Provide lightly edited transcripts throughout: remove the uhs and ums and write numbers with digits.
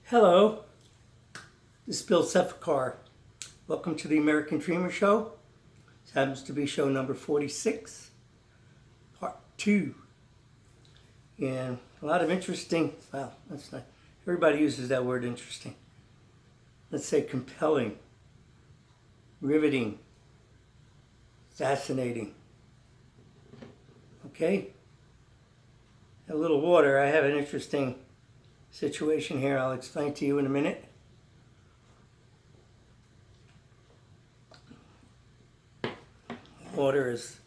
Hello, this is Bill Sefekar. Welcome to the American Dreamer Show. This happens to be show number 46, part 2. And a lot of interesting, well, that's not, everybody uses that word interesting. Let's say compelling, riveting, fascinating. Okay? A little water. I have an interesting situation here I'll explain to you in a minute. Water is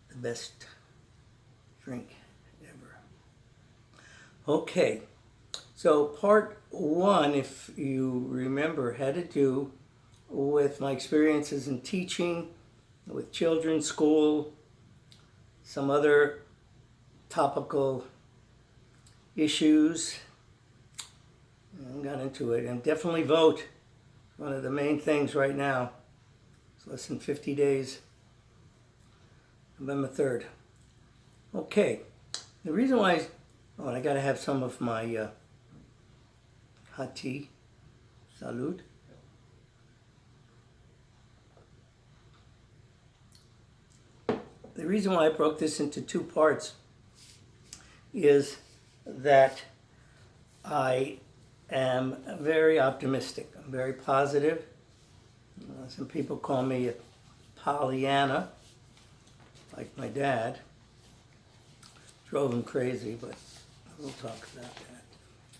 the best drink ever. Okay, so part 1, if you remember, had to do with my experiences in teaching with children, school, some other topical issues. I got into it, and definitely vote. One of the main things right now. It's less than 50 days. November 3rd. Okay. The reason why, I got to have some of my hot tea. Salud. The reason why I broke this into 2 parts is that I am very optimistic. I'm very positive. Some people call me a Pollyanna, like my dad. Drove him crazy, but we'll talk about that.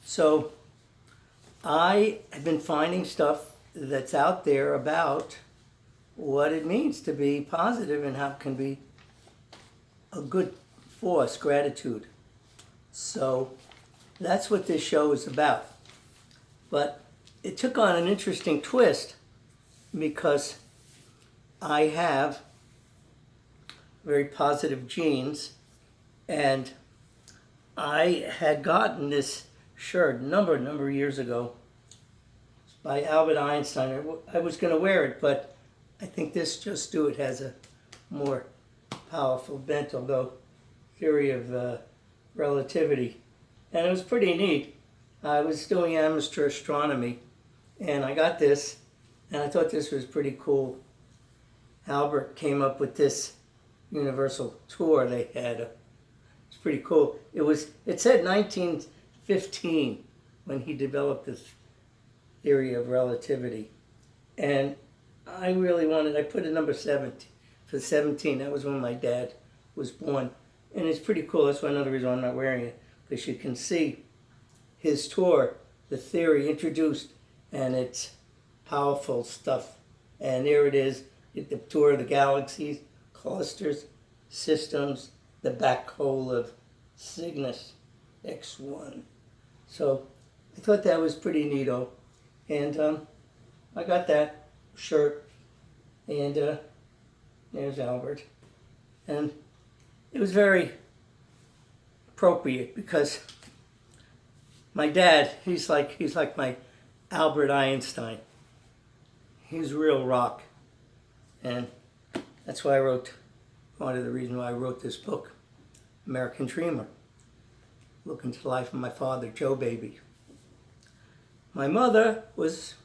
So I have been finding stuff that's out there about what it means to be positive and how it can be a good force, gratitude. So that's what this show is about. But it took on an interesting twist because I have very positive genes, and I had gotten this shirt a number of years ago by Albert Einstein. I was going to wear it, but I think this Just Do It has a more powerful bent, although theory of relativity. And it was pretty neat. I was doing amateur astronomy, and I got this, and I thought this was pretty cool. Albert came up with this universal tour they had. It's pretty cool. It said 1915 when he developed this theory of relativity. And I really I put a number 17 for 17. That was when my dad was born. And it's pretty cool. That's why another reason I'm not wearing it, because you can see his tour, the theory introduced, and it's powerful stuff. And there it is, the tour of the galaxies, clusters, systems, the black hole of Cygnus X1. So I thought that was pretty neato. And I got that shirt, and there's Albert. And it was very appropriate because my dad, he's like my Albert Einstein. He's real rock. And that's why one of the reasons why I wrote this book, American Dreamer. Look into the life of my father, Joe Baby. My mother was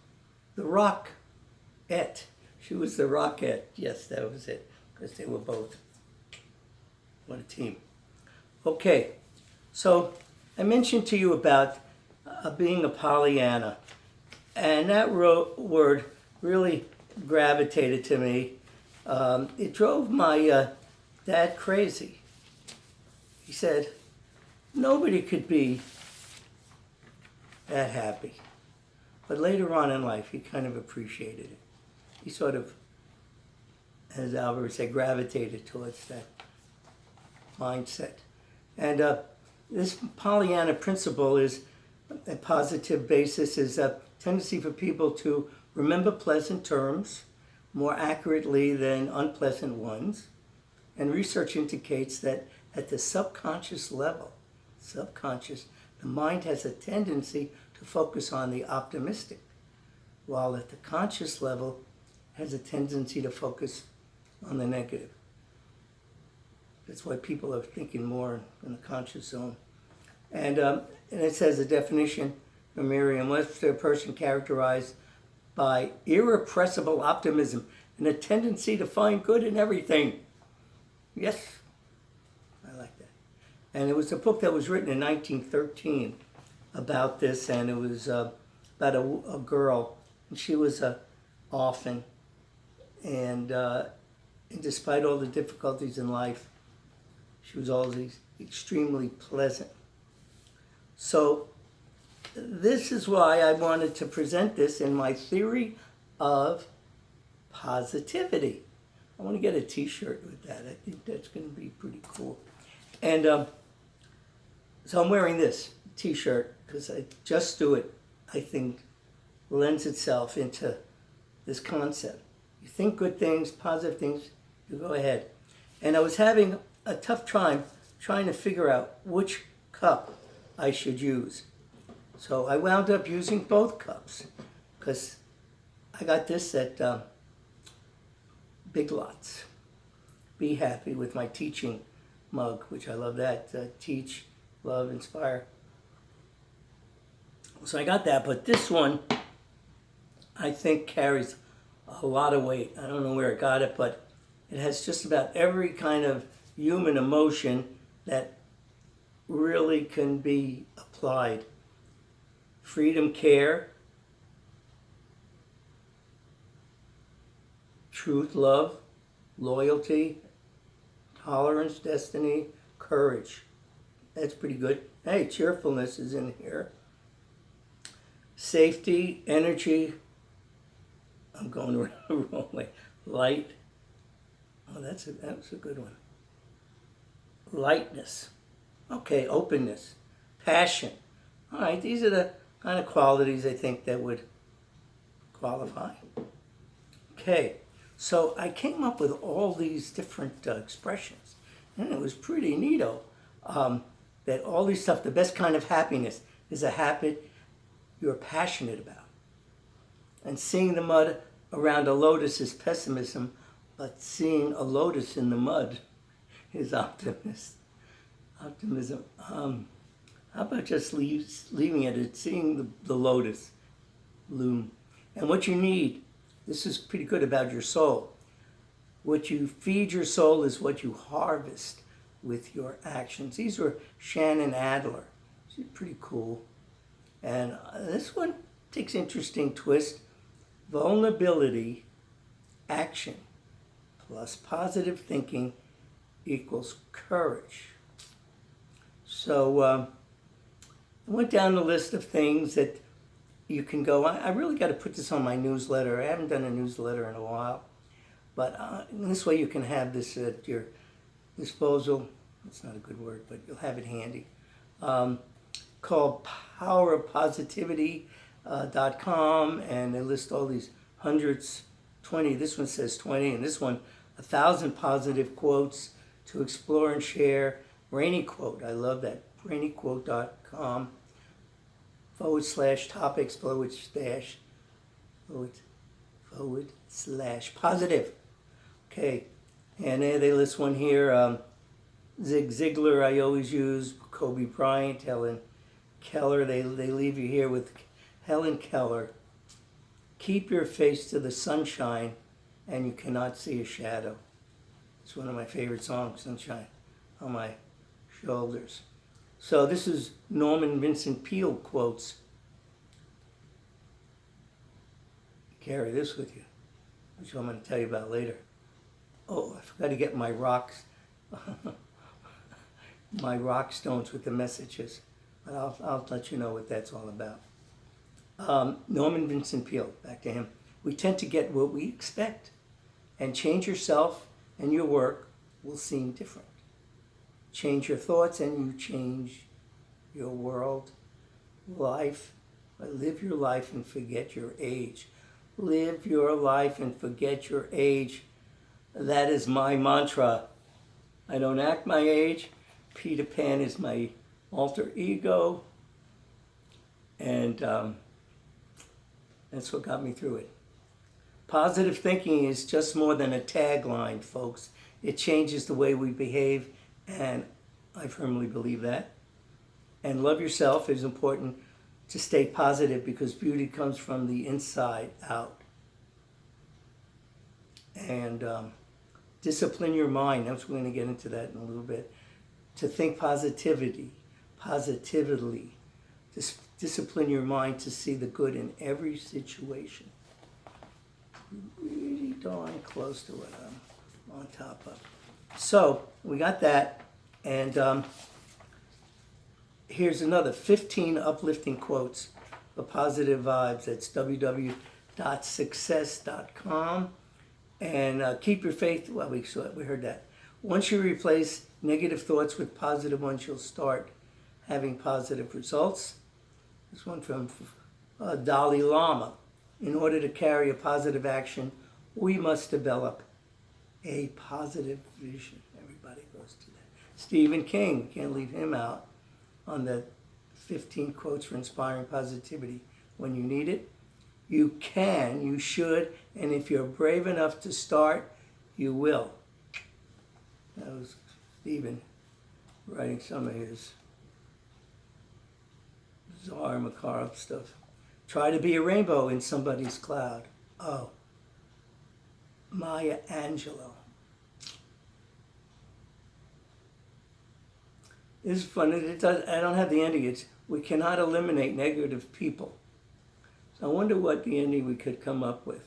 the rockette. She was the rockette. Yes, that was it. Because they were both. What a team. Okay, so I mentioned to you about being a Pollyanna. And that word really gravitated to me. It drove my dad crazy. He said, nobody could be that happy. But later on in life, he kind of appreciated it. He sort of, as Albert would say, gravitated towards that mindset. And this Pollyanna principle is a positive basis, is a tendency for people to remember pleasant terms more accurately than unpleasant ones. And research indicates that at the subconscious level, the mind has a tendency to focus on the optimistic, while at the conscious level has a tendency to focus on the negative. That's why people are thinking more in the conscious zone. And it says a definition from Merriam-Webster, a person characterized by irrepressible optimism and a tendency to find good in everything. Yes, I like that. And it was a book that was written in 1913 about this, and it was about a girl, and she was an orphan, and despite all the difficulties in life, she was always extremely pleasant. So this is why I wanted to present this in my theory of positivity. I want to get a t-shirt with that. I think that's going to be pretty cool. And so I'm wearing this t-shirt because I just do it, I think, lends itself into this concept. You think good things, positive things, you go ahead. And I was having a tough time trying to figure out which cup I should use. So I wound up using both cups because I got this at Big Lots. Be happy with my teaching mug, which I love that. Teach, love, inspire. So I got that, but this one I think carries a lot of weight. I don't know where I got it, but it has just about every kind of human emotion that really can be applied. Freedom, care, truth, love, loyalty, tolerance, destiny, courage. That's pretty good. Hey, cheerfulness is in here. Safety, energy. I'm going around the wrong way. Light. Oh, that was a good one. Lightness. Okay, openness. Passion. All right, these are the kind of qualities I think that would qualify. Okay, so I came up with all these different expressions, and it was pretty neato. That all these stuff, the best kind of happiness is a habit you're passionate about. And seeing the mud around a lotus is pessimism, but seeing a lotus in the mud is optimism. How about just leaving it at seeing the lotus bloom? And what you need, this is pretty good about your soul. What you feed your soul is what you harvest with your actions. These were Shannon Adler. She's pretty cool. And this one takes an interesting twist. Vulnerability, action, plus positive thinking equals courage. So I went down the list of things that you can go. I really got to put this on my newsletter. I haven't done a newsletter in a while. But this way you can have this at your disposal. That's not a good word, but you'll have it handy. Called powerofpositivity.com, and they list all these hundreds, 20. This one says 20, and this one 1,000 positive quotes to explore and share. Rainy Quote, I love that. rainyquote.com // positive. Okay, and they list one here. Zig Ziglar I always use, Kobe Bryant, Helen Keller. They leave you here with Helen Keller. Keep your face to the sunshine and you cannot see a shadow. It's one of my favorite songs, Sunshine on My Shoulders. So this is Norman Vincent Peale quotes. Carry this with you, which I'm going to tell you about later. Oh, I forgot to get my rocks, my rock stones with the messages. But I'll let you know what that's all about. Norman Vincent Peale, back to him. We tend to get what we expect, and change yourself and your work will seem different. Change your thoughts and you change your world, life. Live your life and forget your age. Live your life and forget your age. That is my mantra. I don't act my age. Peter Pan is my alter ego. And that's what got me through it. Positive thinking is just more than a tagline, folks. It changes the way we behave, and I firmly believe that. And love yourself is important to stay positive because beauty comes from the inside out. And discipline your mind. We're going to get into that in a little bit. To think positively. Discipline your mind to see the good in every situation. Really darn close to what I'm on top of. So we got that, and here's another 15 uplifting quotes for positive vibes. That's www.success.com. And keep your faith. Well, we heard that. Once you replace negative thoughts with positive ones, you'll start having positive results. This one from Dalai Lama. In order to carry a positive action, we must develop a positive vision. Everybody goes to that. Stephen King, can't leave him out on the 15 quotes for inspiring positivity. When you need it, you can, you should, and if you're brave enough to start, you will. That was Stephen writing some of his bizarre, macabre stuff. Try to be a rainbow in somebody's cloud. Oh, Maya Angelou. This is funny. I don't have the ending. It's, we cannot eliminate negative people. So I wonder what the ending we could come up with.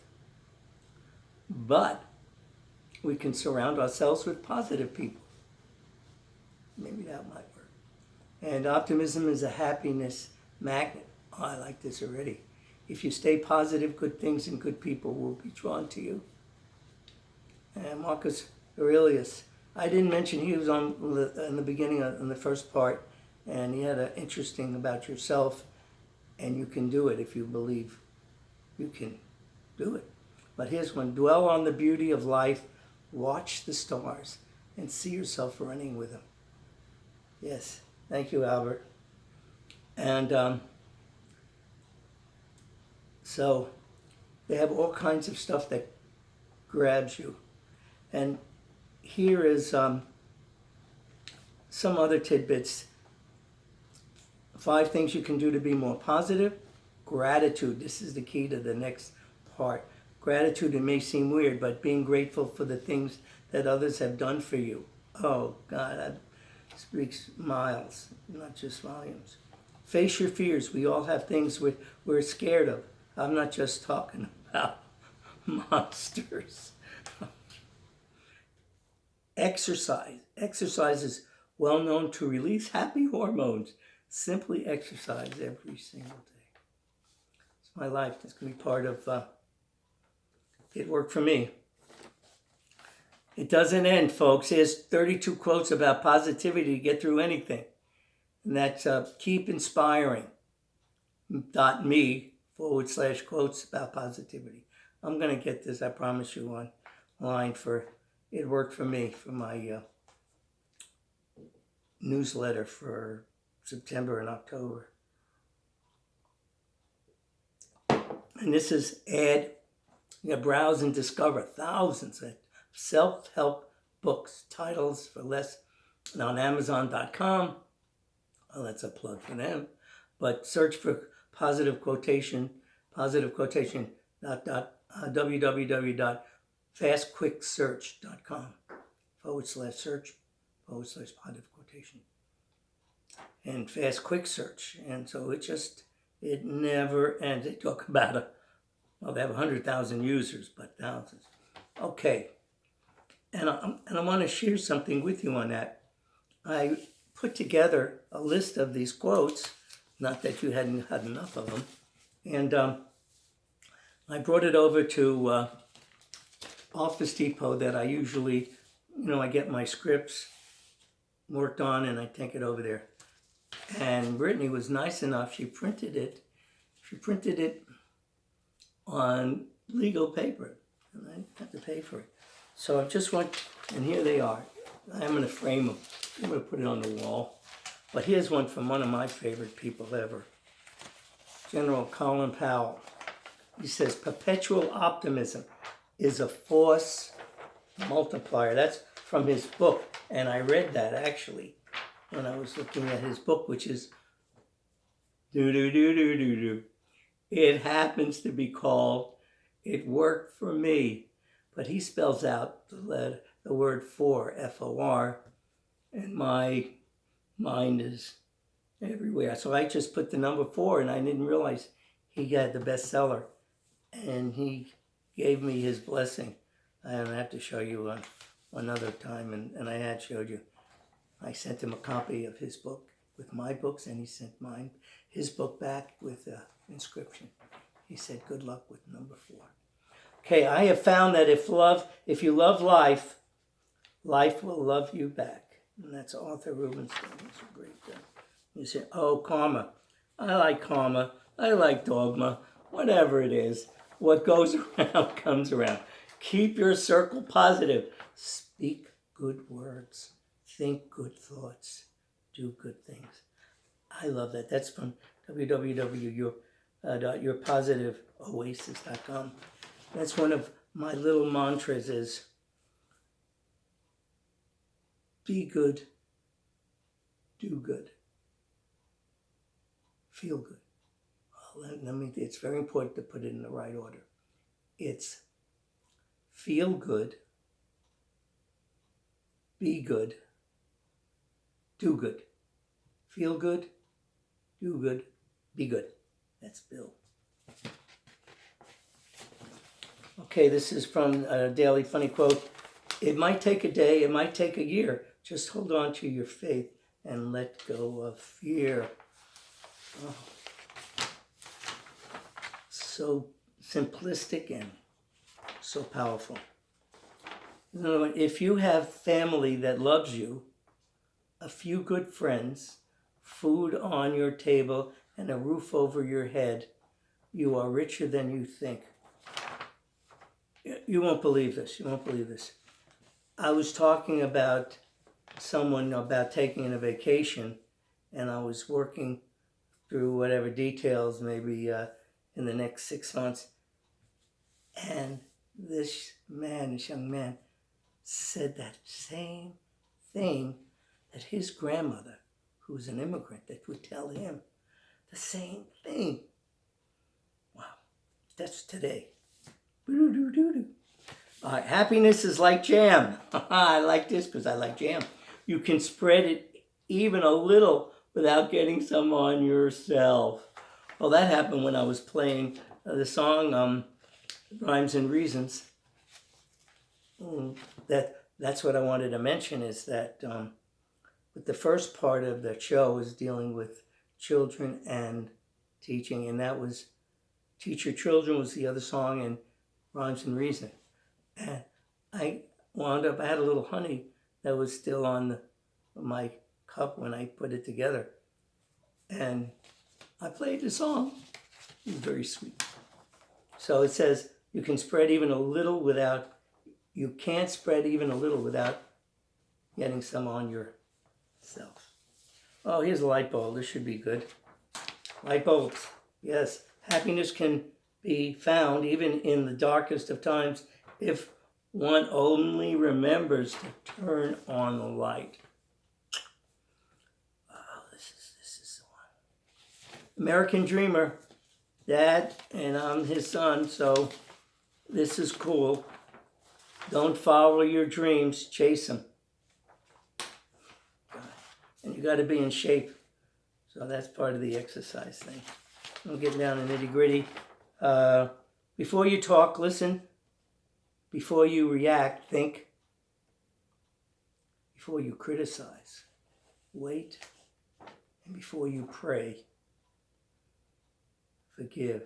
But we can surround ourselves with positive people. Maybe that might work. And optimism is a happiness magnet. Oh, I like this already. If you stay positive, good things and good people will be drawn to you. And Marcus Aurelius, I didn't mention he was on in the beginning, in the first part, and he had an interesting about yourself, and you can do it if you believe you can do it. But here's one: dwell on the beauty of life, watch the stars, and see yourself running with them. Yes, thank you, Albert. And so they have all kinds of stuff that grabs you. And here is some other tidbits. 5 things you can do to be more positive. Gratitude. This is the key to the next part. Gratitude, it may seem weird, but being grateful for the things that others have done for you. Oh, God, that speaks miles, not just volumes. Face your fears. We all have things we're scared of. I'm not just talking about monsters. Exercise. Exercise is well known to release happy hormones. Simply exercise every single day. It's my life. It's going to be part of it worked for me. It doesn't end, folks. Here's 32 quotes about positivity to get through anything. And that's keepinspiring.me/quotes about positivity. I'm going to get this, I promise you, online for it worked for me, for my newsletter for September and October. And this is browse and discover thousands of self-help books, titles for less on Amazon.com. Well, that's a plug for them. But search for www.fastquicksearch.com/search/positive quotation. And fast quick search. And so it never ends. They talk about they have 100,000 users, but thousands. Okay. And I want to share something with you on that. I put together a list of these quotes, not that you hadn't had enough of them, and I brought it over to Office Depot that I usually, I get my scripts worked on and I take it over there. And Brittany was nice enough, she printed it on legal paper, and I didn't have to pay for it. So I just went, and here they are. I'm going to frame them. I'm going to put it on the wall. But here's one from one of my favorite people ever, General Colin Powell. He says, perpetual optimism is a force multiplier. That's from his book, and I read that actually when I was looking at his book, which is Do do do do do do. It happens to be called It Worked for Me, but he spells out the word for, F-O-R, and my mind is everywhere. So I just put the number 4, and I didn't realize he got the bestseller, and he gave me his blessing. I have to show you another time, and I had showed you. I sent him a copy of his book with my books, and he sent his book back with an inscription. He said, good luck with number 4. Okay, I have found that if you love life, life will love you back. And that's Arthur Rubinstein. It's a great thing. You say, oh, karma. I like karma. I like dogma. Whatever it is, what goes around comes around. Keep your circle positive. Speak good words. Think good thoughts. Do good things. I love that. That's from www.yourpositiveoasis.com. That's one of my little mantras is be good, do good, feel good. Well, it's very important to put it in the right order. It's feel good, be good, do good. Feel good, do good, be good. That's Bill. Okay, this is from a Daily Funny Quote. It might take a day, it might take a year. Just hold on to your faith and let go of fear. Oh. So simplistic and so powerful. In other words, if you have family that loves you, a few good friends, food on your table, and a roof over your head, you are richer than you think. You won't believe this. You won't believe this. I was talking about someone about taking a vacation, and I was working through whatever details, maybe in the next 6 months. And this young man, said that same thing that his grandmother, who was an immigrant, that would tell him the same thing. Wow, that's today. Happiness is like jam. I like this because I like jam. You can spread it even a little without getting some on yourself. Well, that happened when I was playing the song Rhymes and Reasons. That's what I wanted to mention is that with the first part of the show was dealing with children and teaching, and that was Teach Your Children was the other song, and Rhymes and Reason. And I wound up, I had a little honey that was still on my cup when I put it together. And I played the song. It was very sweet. So it says, you can't spread even a little without getting some on yourself. Oh, here's a light bulb. This should be good. Light bulbs. Yes, happiness can be found even in the darkest of times if one only remembers to turn on the light. Oh, this is the one. American Dreamer, Dad, and I'm his son, so this is cool. Don't follow your dreams, chase them. And you got to be in shape. So that's part of the exercise thing. I'm getting down to nitty gritty. Before you talk, listen. Before you react, think. Before you criticize, wait. And before you pray, forgive.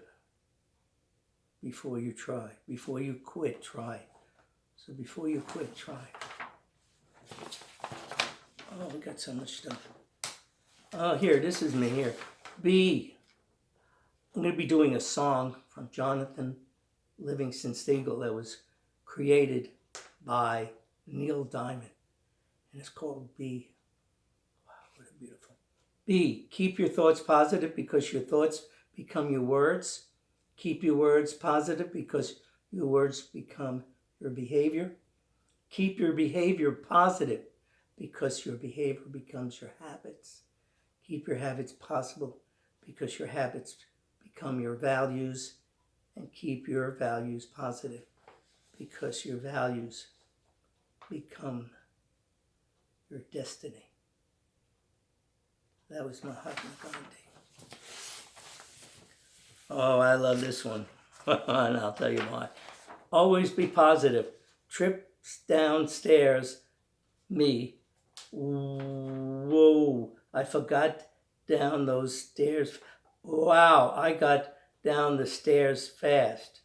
Before you try. Before you quit, try. So before you quit, try. Oh, we got so much stuff. Oh, here, this is me here. I'm going to be doing a song from Jonathan Livingston Seagull that was created by Neil Diamond. And it's called Be. Wow, what a beautiful. Be. Keep your thoughts positive because your thoughts become your words. Keep your words positive because your words become your behavior. Keep your behavior positive because your behavior becomes your habits. Keep your habits possible because your habits become your values, and keep your values positive because your values become your destiny. That was Mahatma Gandhi. Oh, I love this one. And I'll tell you why. Always be positive. Trips downstairs, me. Whoa, I forgot down those stairs. Wow, I got down the stairs fast.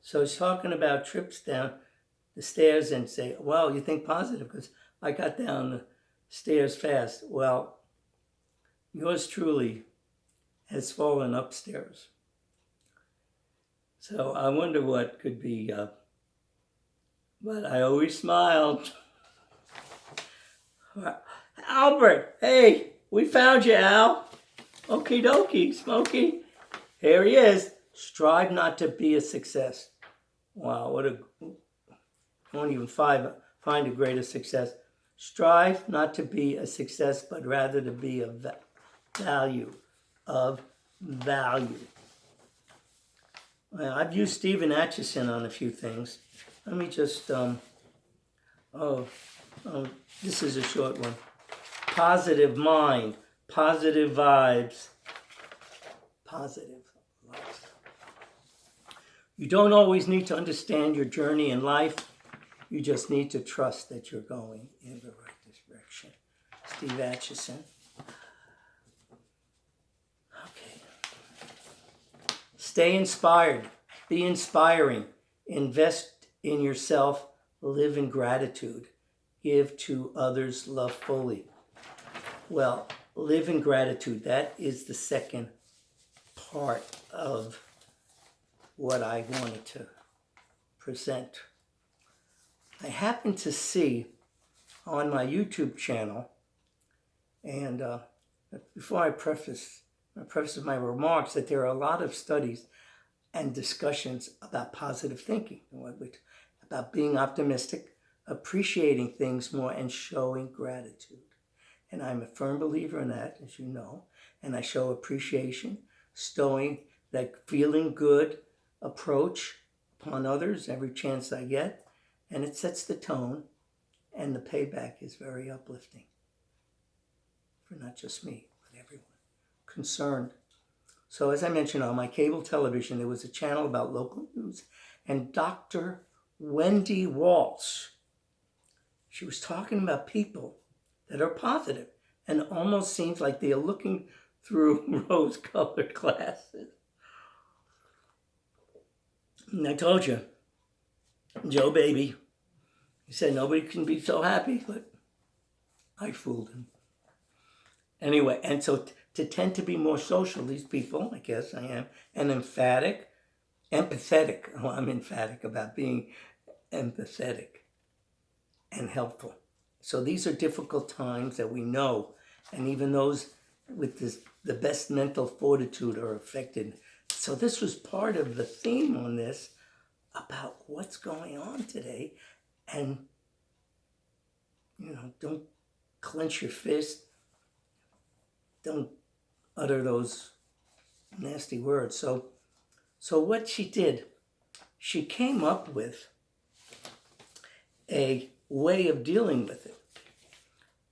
So he's talking about trips down the stairs and say, well, you think positive because I got down the stairs fast. Well, yours truly has fallen upstairs. So I wonder what could be, but I always smiled. Albert, hey, we found you, Al. Okie dokie, Smokey. Here he is. Strive not to be a success. Wow, won't even find a greater success. Strive not to be a success, but rather to be of value. Well, I've used Stephen Atchison on a few things. Let me just, this is a short one. Positive mind, positive vibes, positive life. You don't always need to understand your journey in life. You just need to trust that you're going in the right direction. Steve Atchison. Okay. Stay inspired. Be inspiring. Invest in yourself. Live in gratitude. Give to others love fully. Well, live in gratitude. That is the second part of what I wanted to present. I happened to see on my YouTube channel, and before I preface my remarks, that there are a lot of studies and discussions about positive thinking, about being optimistic, appreciating things more, and showing gratitude. And I'm a firm believer in that, as you know. And I show appreciation, showing that feeling good approach upon others every chance I get. And it sets the tone, and the payback is very uplifting for not just me, but everyone concerned. So as I mentioned, on my cable television, there was a channel about local news, and Dr. Wendy Walsh, she was talking about people that are positive, and it almost seems like they are looking through rose-colored glasses. And I told you, Joe Baby, he said nobody can be so happy, but I fooled him. Anyway, and so to tend to be more social, these people, I guess I am, and empathetic. Well, I'm emphatic about being empathetic and helpful. So these are difficult times that we know, and even those with the best mental fortitude are affected. So this was part of the theme on this about what's going on today. And, don't clench your fist. Don't utter those nasty words. So what she did, she came up with a way of dealing with it,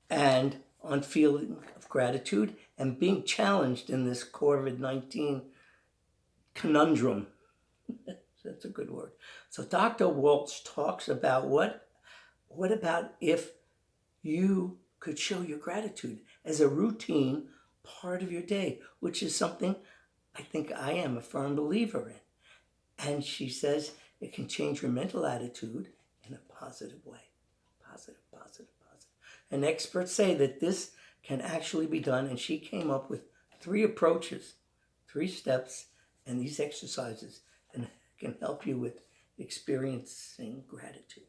and on feeling of gratitude and being challenged in this COVID-19 conundrum. That's a good word. So Dr. Walsh talks about what about if you could show your gratitude as a routine part of your day, which is something I think I am a firm believer in. And she says it can change your mental attitude in a positive way. Positive. And experts say that this can actually be done, and she came up with 3 approaches, 3 steps, and these exercises and can help you with experiencing gratitude.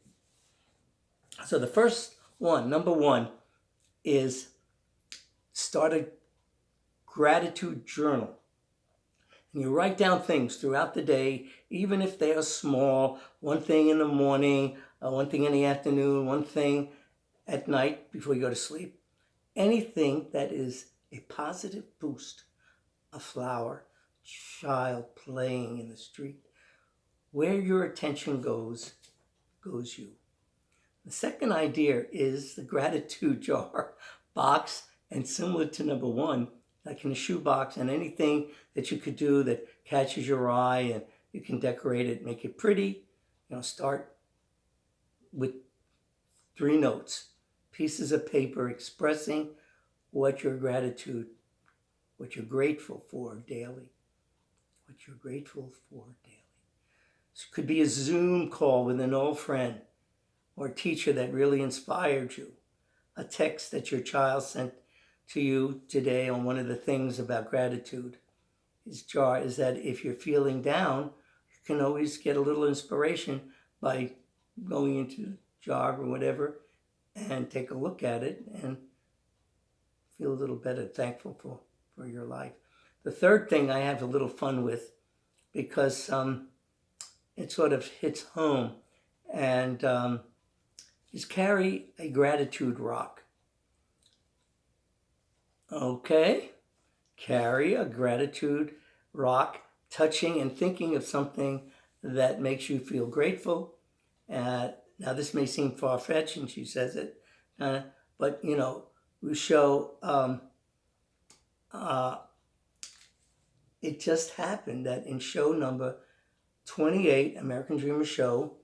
So the first one, number 1, is start a gratitude journal. And you write down things throughout the day, even if they are small, one thing in the morning, one thing in the afternoon, one thing at night before you go to sleep. Anything that is a positive boost a flower, child playing in the street. Where your attention goes, goes you. The second idea is the gratitude jar box, and similar to number one, like in a shoebox, and anything that you could do that catches your eye and you can decorate it, make it pretty. Start with 3 notes, pieces of paper expressing what your gratitude, what you're grateful for daily, what you're grateful for daily. This could be a Zoom call with an old friend or a teacher that really inspired you, a text that your child sent to you today on one of the things about gratitude is that if you're feeling down, you can always get a little inspiration by going into the jar or whatever and take a look at it and feel a little better, thankful for your life. The third thing I have a little fun with, because it sort of hits home, and is carry a gratitude rock. Okay, carry a gratitude rock, touching and thinking of something that makes you feel grateful. Now this may seem far-fetched, and she says it, but we show it just happened that in show number 28, American Dreamer Show,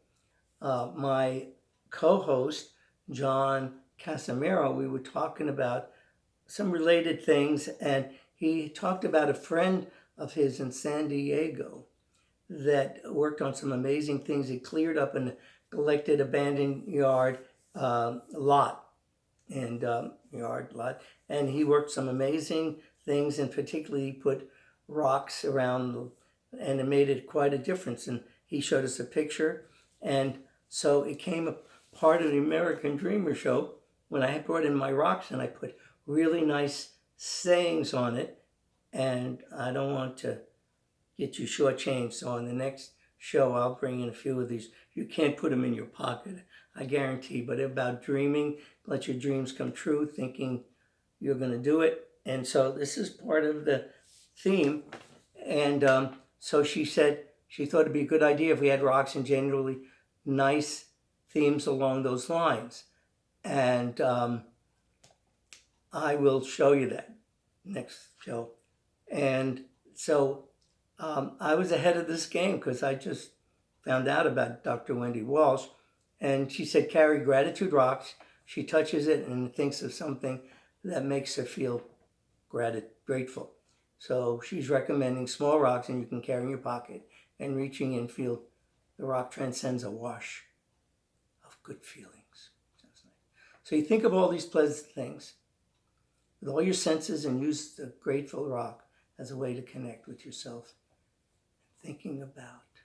my co-host, John Casimiro, we were talking about some related things, and he talked about a friend of his in San Diego that worked on some amazing things. He cleared up a neglected abandoned yard lot, and and he worked some amazing things, and particularly he put rocks around, and it made it quite a difference. And he showed us a picture, and so it came a part of the American Dreamer Show when I had brought in my rocks and I put really nice sayings on it. And I don't want to get you shortchanged, so on the next show I'll bring in a few of these. You can't put them in your pocket, I guarantee, but about dreaming, let your dreams come true, thinking you're going to do it. And so this is part of the theme. And so she said she thought it'd be a good idea if we had rocks and generally nice themes along those lines. And I will show you that next show. And so I was ahead of this game because I just found out about Dr. Wendy Walsh. And she said, carry gratitude rocks. She touches it and thinks of something that makes her feel grateful. So she's recommending small rocks, and you can carry in your pocket, and reaching in, feel the rock transcends a wash of good feelings. Sounds nice. So you think of all these pleasant things with all your senses, and use the grateful rock as a way to connect with yourself, thinking about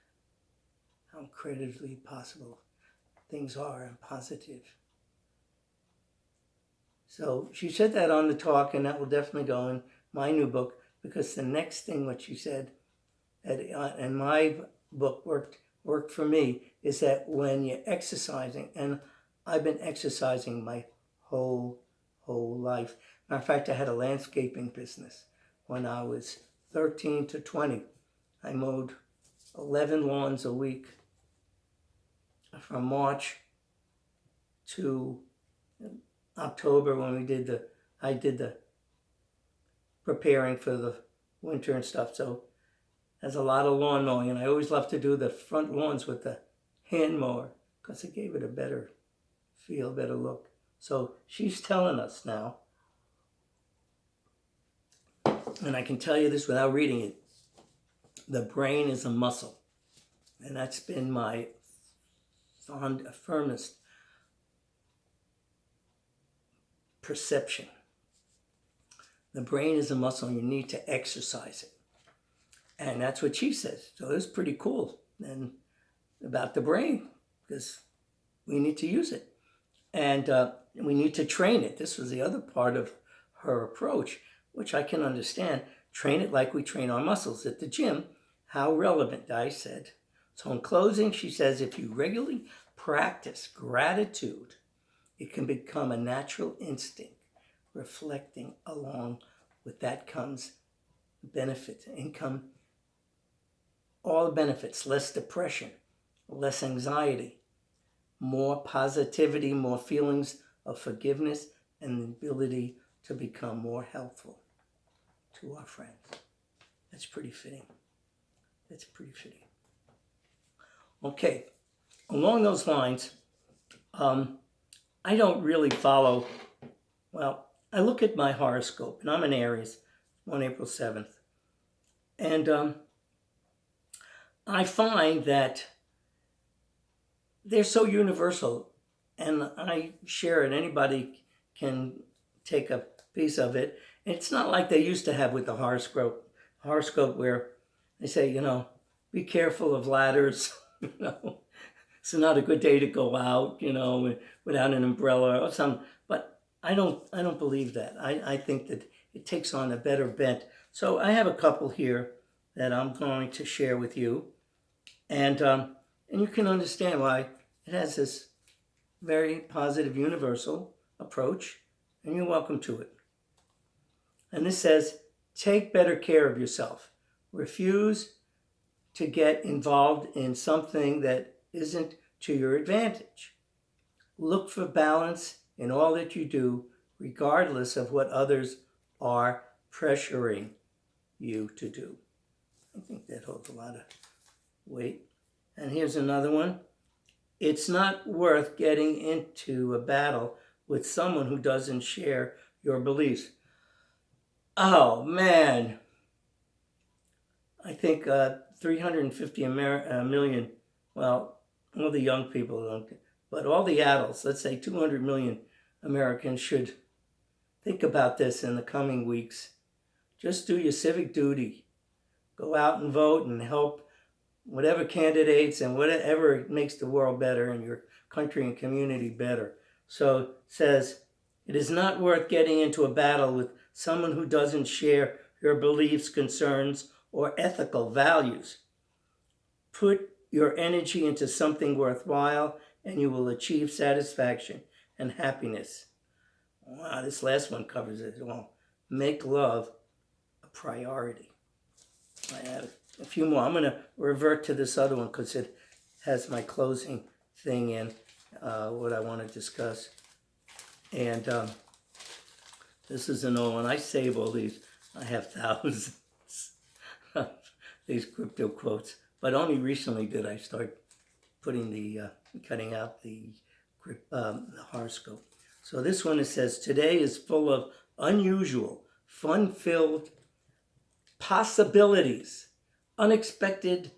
how incredibly possible things are and positive. So she said that on the talk, and that will definitely go in my new book, because the next thing what she said, and my book worked for me, is that when you're exercising, and I've been exercising my whole life. Matter of fact, I had a landscaping business when I was 13 to 20. I mowed 11 lawns a week from March to October when I did the preparing for the winter and stuff. So there's a lot of lawn mowing, and I always love to do the front lawns with the hand mower because it gave it a better feel, better look. So she's telling us now, and I can tell you this without reading it, the brain is a muscle. And that's been my firmest perception. The brain is a muscle, and you need to exercise it. And that's what she says. So it's pretty cool and about the brain, because we need to use it. And we need to train it. This was the other part of her approach, which I can understand. Train it like we train our muscles at the gym. How relevant, I said. So in closing, she says, if you regularly practice gratitude, it can become a natural instinct. Reflecting along with that comes benefits, income, all the benefits, less depression, less anxiety, more positivity, more feelings of forgiveness, and the ability to become more helpful to our friends. That's pretty fitting. That's pretty fitting. Okay, along those lines, I don't really follow, well, I look at my horoscope, and I'm an Aries, on April 7th. And I find that they're so universal, and I share it. Anybody can take a piece of it. It's not like they used to have with the horoscope where they say, be careful of ladders, it's not a good day to go out, without an umbrella or something. But I don't believe that. I think that it takes on a better bent. So I have a couple here that I'm going to share with you, and you can understand why it has this very positive, universal approach, and you're welcome to it. And this says, take better care of yourself. Refuse to get involved in something that isn't to your advantage. Look for balance in all that you do, regardless of what others are pressuring you to do. I think that holds a lot of weight. And here's another one. It's not worth getting into a battle with someone who doesn't share your beliefs. Oh, man. I think 350 million, well, all the young people don't, but all the adults, let's say 200 million Americans should think about this in the coming weeks. Just do your civic duty. Go out and vote and help whatever candidates and whatever makes the world better and your country and community better. So it says, it is not worth getting into a battle with someone who doesn't share your beliefs, concerns, or ethical values. Put your energy into something worthwhile and you will achieve satisfaction and happiness. Wow, this last one covers it all. Make love a priority. I have a few more. I'm going to revert to this other one because it has my closing thing in what I want to discuss. And this is an old one. I save all these. I have thousands of these crypto quotes. But only recently did I start putting cutting out the horoscope. So this one, it says, today is full of unusual, fun-filled possibilities, unexpected